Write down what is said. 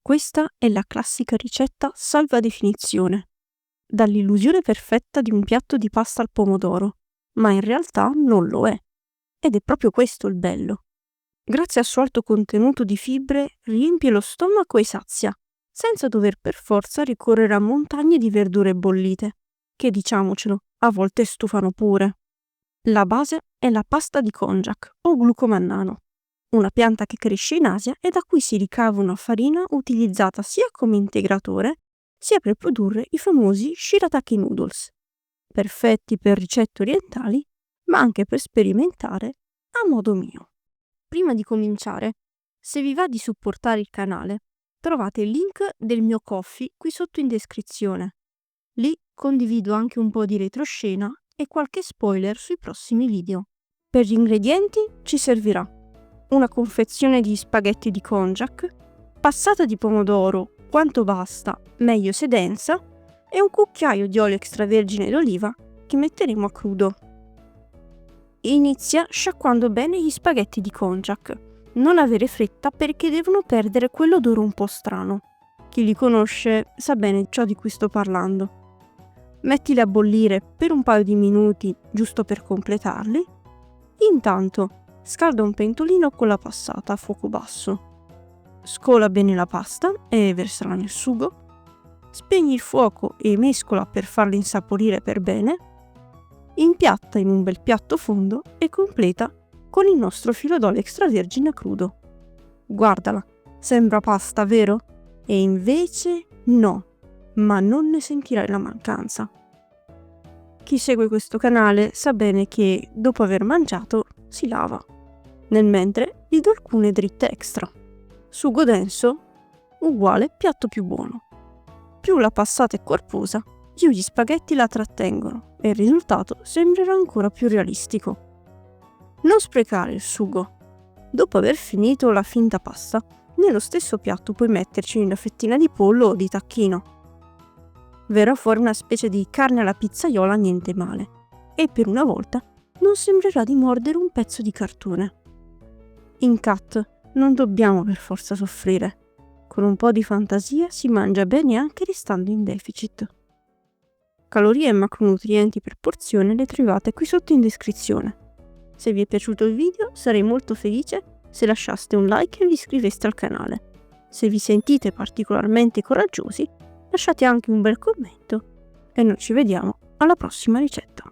Questa è la classica ricetta salva definizione, dall'illusione perfetta di un piatto di pasta al pomodoro, ma in realtà non lo è. Ed è proprio questo il bello. Grazie al suo alto contenuto di fibre riempie lo stomaco e sazia, senza dover per forza ricorrere a montagne di verdure bollite, che diciamocelo, a volte stufano pure. La base è la pasta di konjac o glucomannano, una pianta che cresce in Asia e da cui si ricava una farina utilizzata sia come integratore sia per produrre i famosi shirataki noodles, perfetti per ricette orientali ma anche per sperimentare a modo mio. Prima di cominciare, se vi va di supportare il canale, trovate il link del mio Ko-fi qui sotto in descrizione. Lì condivido anche un po' di retroscena e qualche spoiler sui prossimi video. Per gli ingredienti ci servirà una confezione di spaghetti di konjac, passata di pomodoro quanto basta, meglio se densa, e un cucchiaio di olio extravergine d'oliva che metteremo a crudo. Inizia sciacquando bene gli spaghetti di konjac. Non avere fretta perché devono perdere quell'odore un po' strano. Chi li conosce sa bene ciò di cui sto parlando. Mettili a bollire per un paio di minuti giusto per completarli. Intanto scalda un pentolino con la passata a fuoco basso. Scola bene la pasta e versala nel sugo. Spegni il fuoco e mescola per farla insaporire per bene. Impiatta in un bel piatto fondo e completa con il nostro filo d'olio extravergine crudo. Guardala, sembra pasta, vero? E invece no, ma non ne sentirai la mancanza. Chi segue questo canale sa bene che dopo aver mangiato si lava. Nel mentre gli do alcune dritte extra. Sugo denso uguale piatto più buono. Più la passata è corposa, più gli spaghetti la trattengono e il risultato sembrerà ancora più realistico. Non sprecare il sugo. Dopo aver finito la finta pasta, nello stesso piatto puoi metterci una fettina di pollo o di tacchino. Verrà fuori una specie di carne alla pizzaiola niente male e per una volta non sembrerà di mordere un pezzo di cartone. In Cat non dobbiamo per forza soffrire. Con un po' di fantasia si mangia bene anche restando in deficit. Calorie e macronutrienti per porzione le trovate qui sotto in descrizione. Se vi è piaciuto il video sarei molto felice se lasciaste un like e vi iscriveste al canale. Se vi sentite particolarmente coraggiosi, lasciate anche un bel commento e noi ci vediamo alla prossima ricetta.